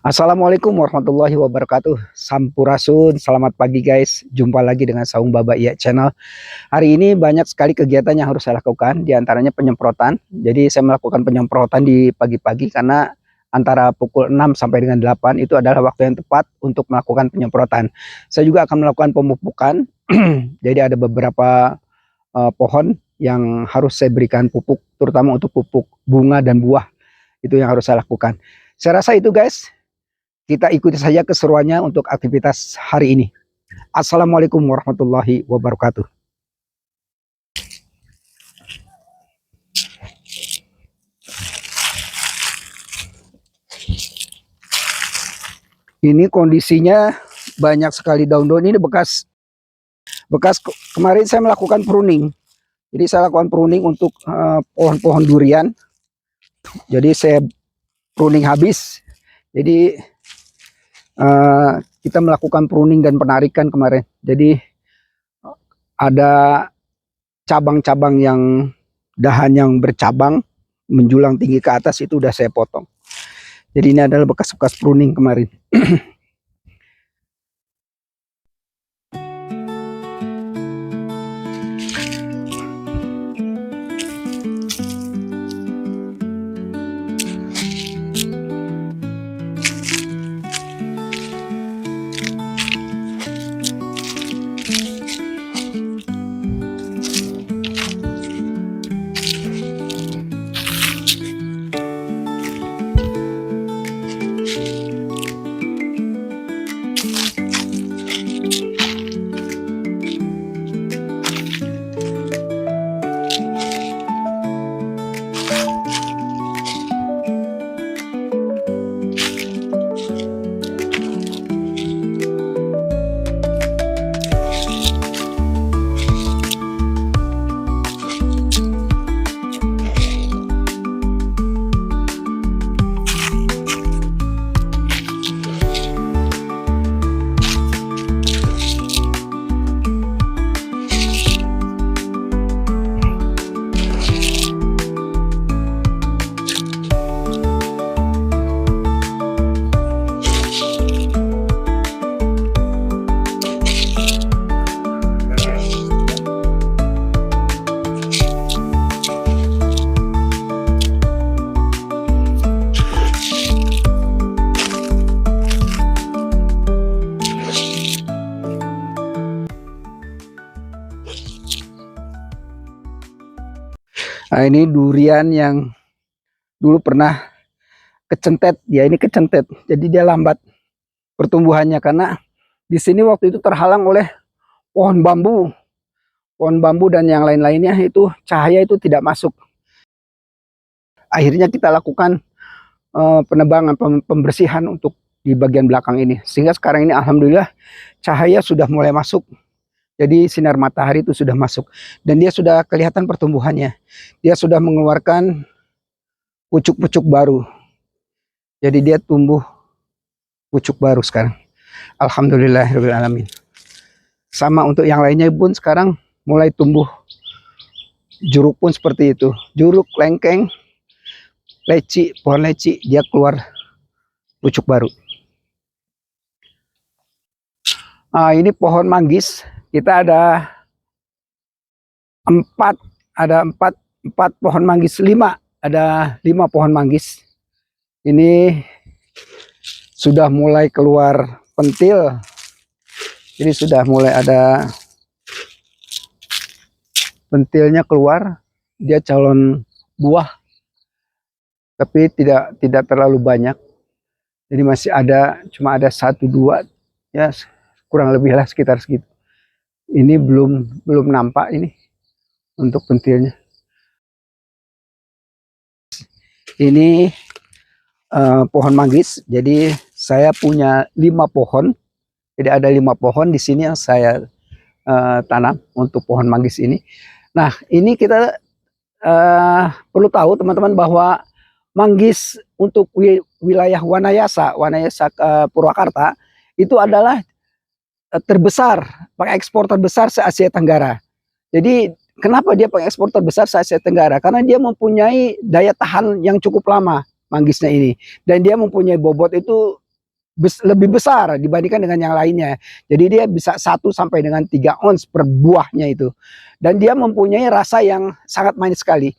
Assalamualaikum warahmatullahi wabarakatuh. Sampurasun, selamat pagi guys. Jumpa lagi dengan Saung Baba Iya Channel. Hari ini banyak sekali kegiatan yang harus saya lakukan, diantaranya penyemprotan. Jadi saya melakukan penyemprotan di pagi-pagi karena antara pukul 6 sampai dengan 8 itu adalah waktu yang tepat untuk melakukan penyemprotan. Saya juga akan melakukan pemupukan. Jadi ada beberapa pohon yang harus saya berikan pupuk, terutama untuk pupuk bunga dan buah. Itu yang harus saya lakukan. Saya rasa itu guys. Kita ikuti saja keseruannya untuk aktivitas hari ini. Assalamualaikum warahmatullahi wabarakatuh. Ini kondisinya banyak sekali daun-daun. Ini bekas kemarin saya melakukan pruning. Jadi saya lakukan pruning untuk pohon-pohon durian. Jadi saya pruning habis. Jadi kita melakukan pruning dan penarikan kemarin. Jadi ada cabang-cabang yang dahan yang bercabang menjulang tinggi ke atas itu udah saya potong. Jadi ini adalah bekas-bekas pruning kemarin. Nah, ini durian yang dulu pernah kecentet, ya ini kecentet, jadi dia lambat pertumbuhannya karena di sini waktu itu terhalang oleh pohon bambu dan yang lain-lainnya itu cahaya itu tidak masuk. Akhirnya kita lakukan penebangan, pembersihan untuk di bagian belakang ini, sehingga sekarang ini alhamdulillah cahaya sudah mulai masuk. Jadi sinar matahari itu sudah masuk dan dia sudah kelihatan pertumbuhannya. Dia sudah mengeluarkan pucuk-pucuk baru. Jadi dia tumbuh pucuk baru sekarang. Alhamdulillahirrahmanirrahim. Sama untuk yang lainnya pun sekarang mulai tumbuh. Jeruk pun seperti itu. Jeruk, lengkeng, leci, pohon leci, dia keluar pucuk baru. Nah, ini pohon manggis. Kita ada empat pohon manggis, ada 5 pohon manggis. Ini sudah mulai keluar pentil. Jadi sudah mulai ada pentilnya keluar. Dia calon buah, tapi tidak terlalu banyak. Jadi masih ada, cuma ada 1-2, ya kurang lebih lah sekitar segitu. Ini belum nampak ini untuk pentilnya. Ini pohon manggis. Jadi saya punya 5 pohon. Jadi ada 5 pohon di sini yang saya tanam untuk pohon manggis ini. Nah, ini kita perlu tahu teman-teman bahwa manggis untuk wilayah Wanayasa Purwakarta itu adalah terbesar, pengekspor terbesar se-Asia Tenggara. Jadi kenapa dia pengekspor terbesar se-Asia Tenggara? Karena dia mempunyai daya tahan yang cukup lama manggisnya ini, dan dia mempunyai bobot itu lebih besar dibandingkan dengan yang lainnya. Jadi dia bisa 1 sampai dengan 3 ons per buahnya itu. Dan dia mempunyai rasa yang sangat manis sekali.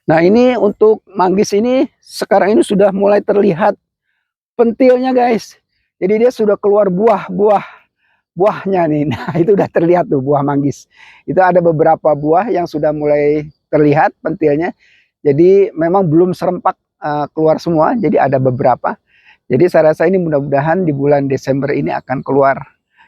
Nah ini untuk manggis ini sekarang ini sudah mulai terlihat pentilnya guys. Jadi dia sudah keluar buahnya nih. Nah itu udah terlihat tuh buah manggis. Itu ada beberapa buah yang sudah mulai terlihat pentilnya. Jadi memang belum serempak keluar semua. Jadi ada beberapa. Jadi saya rasa ini mudah-mudahan di bulan Desember ini akan keluar.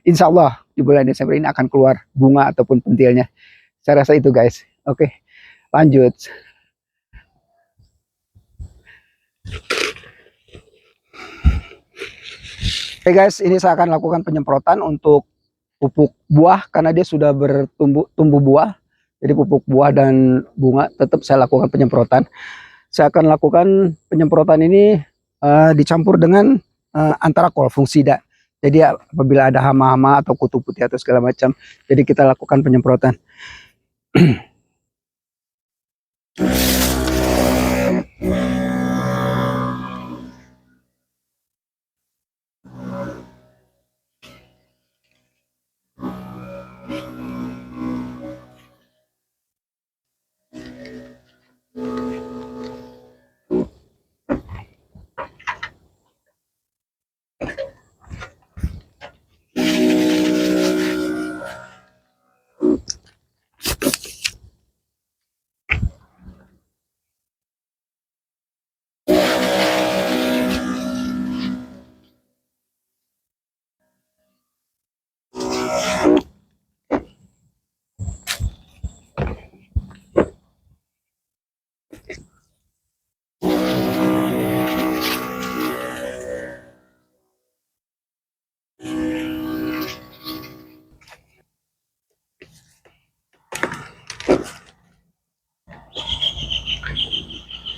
Insya Allah di bulan Desember ini akan keluar bunga ataupun pentilnya. Saya rasa itu guys. Oke lanjut. Oke guys, ini saya akan lakukan penyemprotan untuk pupuk buah karena dia sudah tumbuh buah. Jadi pupuk buah dan bunga tetap saya lakukan penyemprotan. Saya akan lakukan penyemprotan ini dicampur dengan antara kol fungsida. Jadi apabila ada hama-hama atau kutu putih atau segala macam, jadi kita lakukan penyemprotan.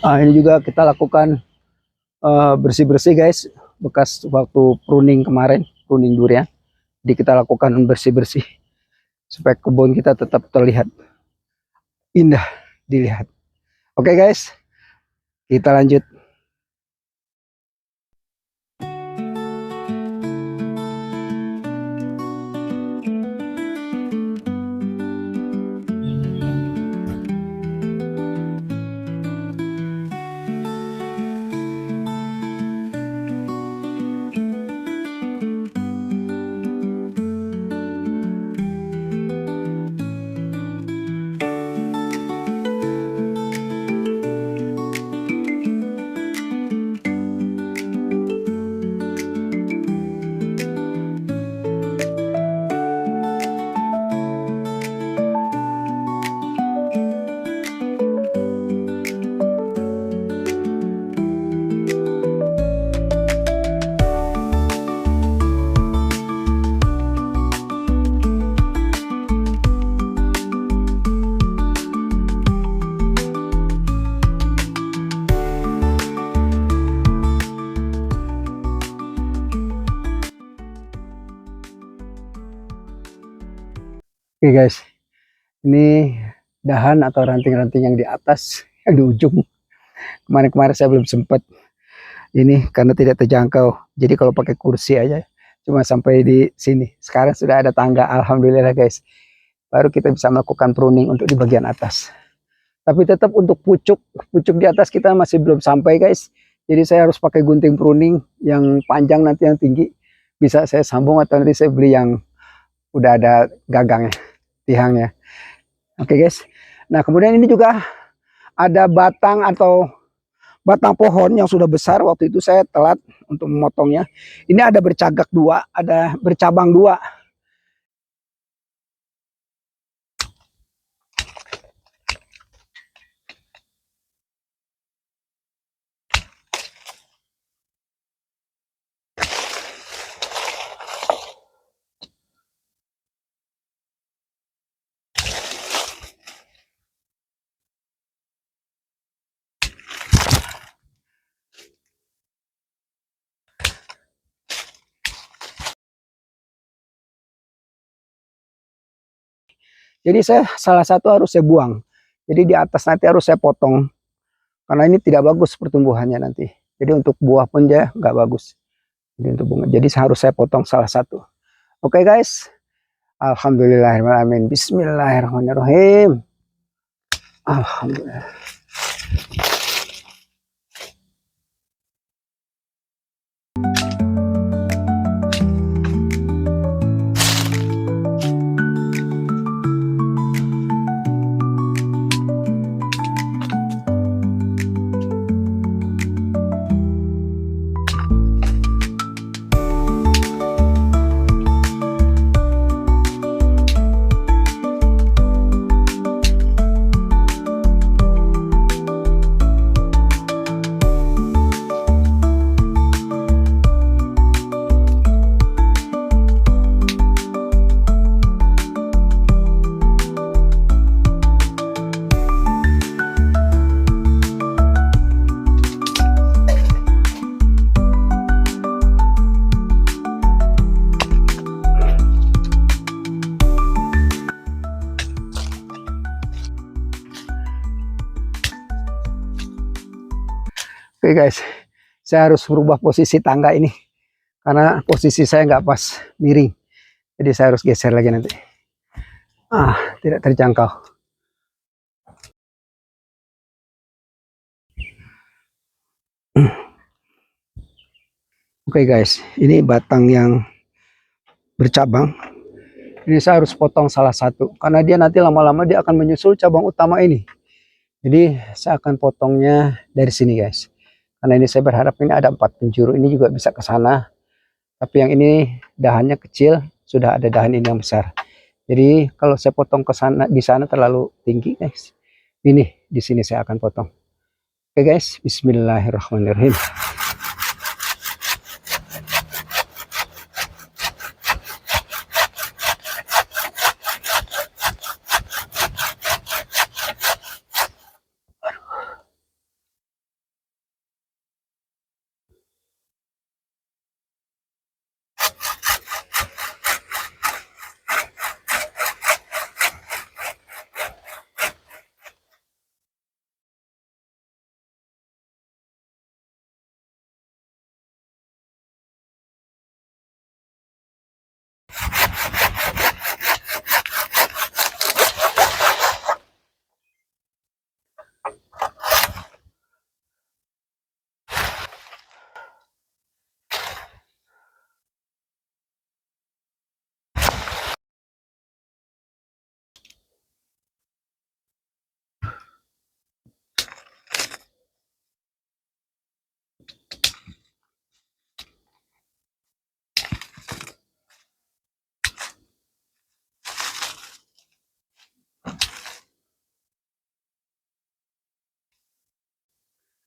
Ini juga kita lakukan bersih-bersih guys, bekas waktu pruning kemarin, pruning durian. Jadi kita lakukan bersih-bersih supaya kebun kita tetap terlihat indah dilihat. Oke guys, kita lanjut. Oke guys, ini dahan atau ranting-ranting yang di atas, yang di ujung. Kemarin-kemarin saya belum sempat ini karena tidak terjangkau. Jadi kalau pakai kursi aja cuma sampai di sini. Sekarang sudah ada tangga, alhamdulillah guys. Baru kita bisa melakukan pruning untuk di bagian atas. Tapi tetap untuk pucuk di atas kita masih belum sampai guys. Jadi saya harus pakai gunting pruning yang panjang nanti yang tinggi. Bisa saya sambung atau nanti saya beli yang udah ada gagangnya, tihangnya. Oke guys. Nah kemudian ini juga ada batang atau batang pohon yang sudah besar. Waktu itu saya telat untuk memotongnya. Ini ada bercagak dua, ada bercabang dua. Jadi saya salah satu harus saya buang. Jadi di atas nanti harus saya potong karena ini tidak bagus pertumbuhannya nanti. Jadi untuk buah pun dia nggak bagus. Jadi untuk bunga. Jadi harus saya potong salah satu. Oke guys. Alhamdulillahirrahmanirrahim. Bismillahirrahmanirrahim. Alhamdulillah. Oke guys, saya harus merubah posisi tangga ini karena posisi saya nggak pas miring. Jadi saya harus geser lagi nanti. Tidak terjangkau. Oke guys, ini batang yang bercabang. Ini saya harus potong salah satu karena dia nanti lama-lama dia akan menyusul cabang utama ini. Jadi saya akan potongnya dari sini guys. Karena ini saya berharap ini ada 4 penjuru, ini juga bisa ke sana. Tapi yang ini dahannya kecil, sudah ada dahan ini yang besar. Jadi kalau saya potong ke sana, di sana terlalu tinggi guys. Ini di sini saya akan potong. Oke guys, Bismillahirrahmanirrahim.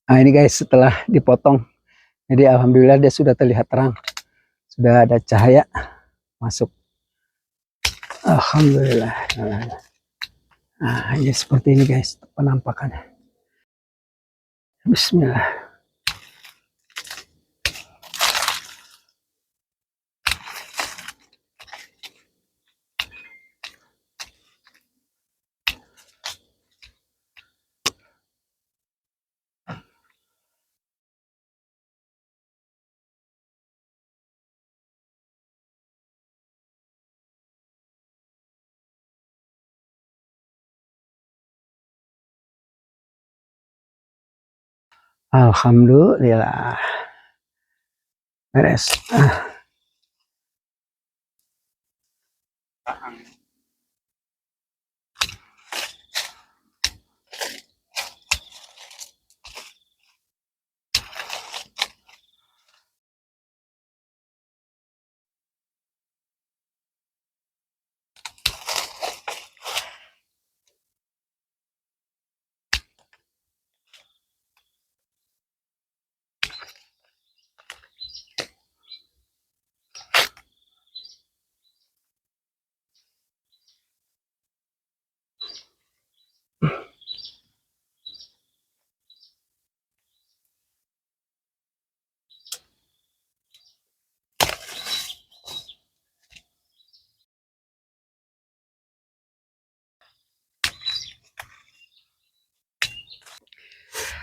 Nah ini guys, setelah dipotong, jadi alhamdulillah dia sudah terlihat terang, sudah ada cahaya masuk. Alhamdulillah. Nah ini seperti ini guys penampakannya. Bismillah. Alhamdulillah. Beres.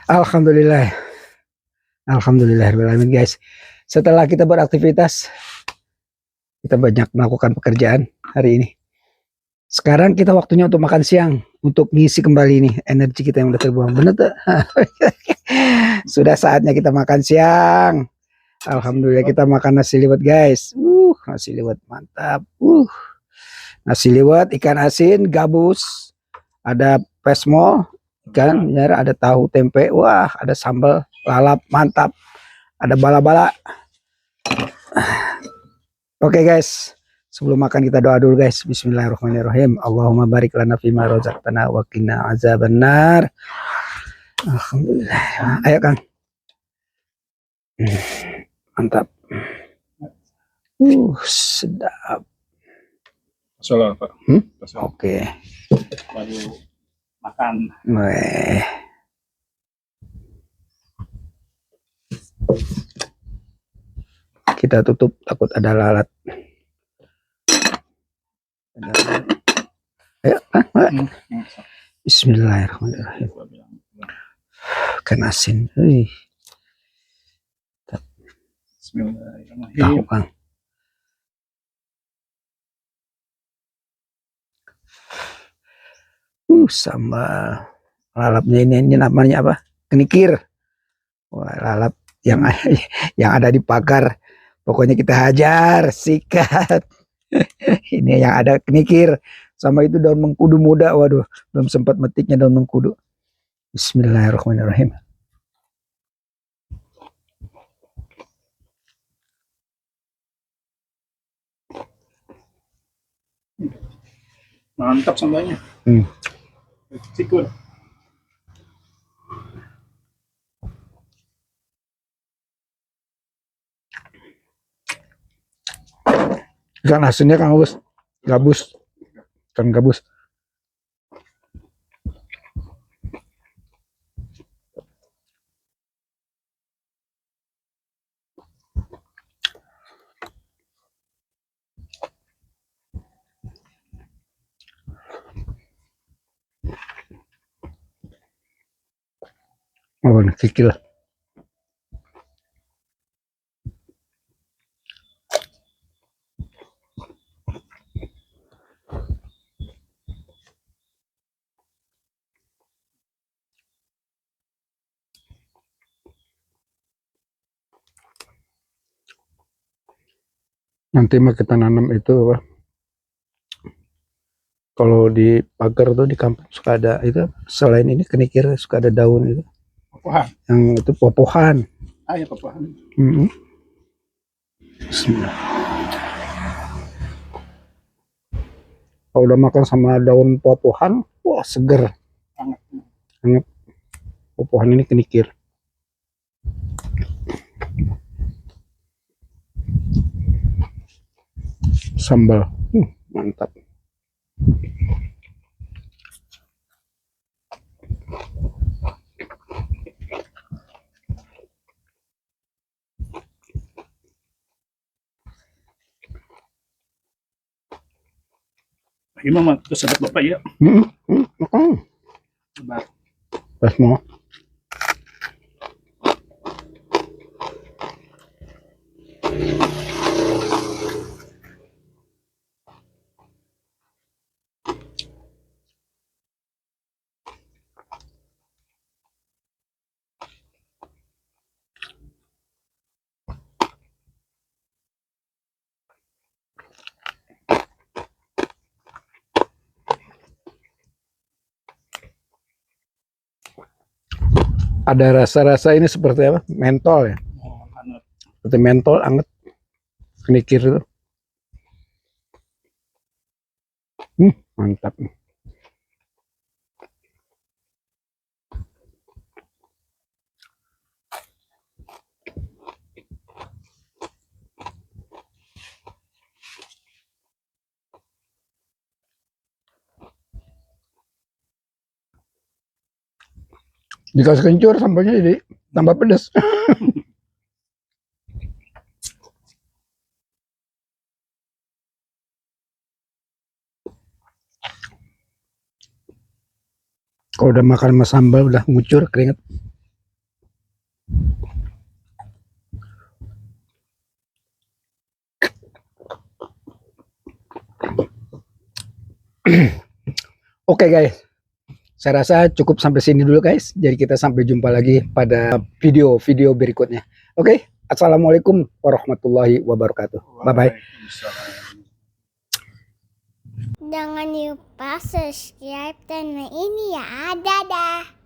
Alhamdulillah. Alhamdulillahirrahmanirrahim guys. Setelah kita beraktivitas, kita banyak melakukan pekerjaan hari ini. Sekarang kita waktunya untuk makan siang, untuk ngisi kembali nih energi kita yang udah terbuang. Bener tuh? Sudah saatnya kita makan siang. Alhamdulillah kita makan nasi liwet guys. Nasi liwet mantap. Nasi liwet, ikan asin, gabus, ada pesmo, ikan, ada tahu tempe, wah, ada sambal lalap mantap, ada bala-bala. Oke guys, sebelum makan kita doa dulu guys. Bismillahirrahmanirrahim. Allahumma barik lana fima razaqtana wa qina azabannar. Alhamdulillah. Ayo Kang. Mantap. Sedap. Salah Pak. Oke. Baru makan. Kita tutup takut ada lalat. Ayo, Bismillahirrahmanirrahim. Ikan asin. Bismillahirrahmanirrahim. Tahu Kang. Sambal lalapnya ini namanya apa? Kenikir. Wah, lalap yang ada di pagar. Pokoknya kita hajar, sikat. Ini yang ada kenikir. Sama itu daun mengkudu muda. Waduh, belum sempat metiknya daun mengkudu. Bismillahirrahmanirrahim. Mantap sambalnya. Sikut. Ikan asinnya Kang Gabus. Ikan gabus. Oh, kikil. Nanti mah kita nanam itu apa? Kalau di pagar tuh di kampung suka ada itu, selain ini kenikir suka ada daun itu. Popohan. Yang itu popohan. Ah ya popohan. Bismillah. Kalau udah makan sama daun popohan, wah seger. Hangat. Popohan ini kenikir. Sambal, mantap. Gimana tuh sahabat Bapak ya? Makan. Pas mau. Ada rasa-rasa ini seperti apa? Mentol ya? Oh, anget. Seperti mentol anget. Kenikir itu. Mantap. Dikasih kencur sambalnya jadi tambah pedas. Kalau udah makan sama sambal udah ngucur keringet. Oke guys, saya rasa cukup sampai sini dulu guys. Jadi kita sampai jumpa lagi pada video-video berikutnya. Oke, assalamualaikum warahmatullahi wabarakatuh. Bye bye. Waalaikumsalam. Jangan lupa subscribe channel ini ya. Dadah.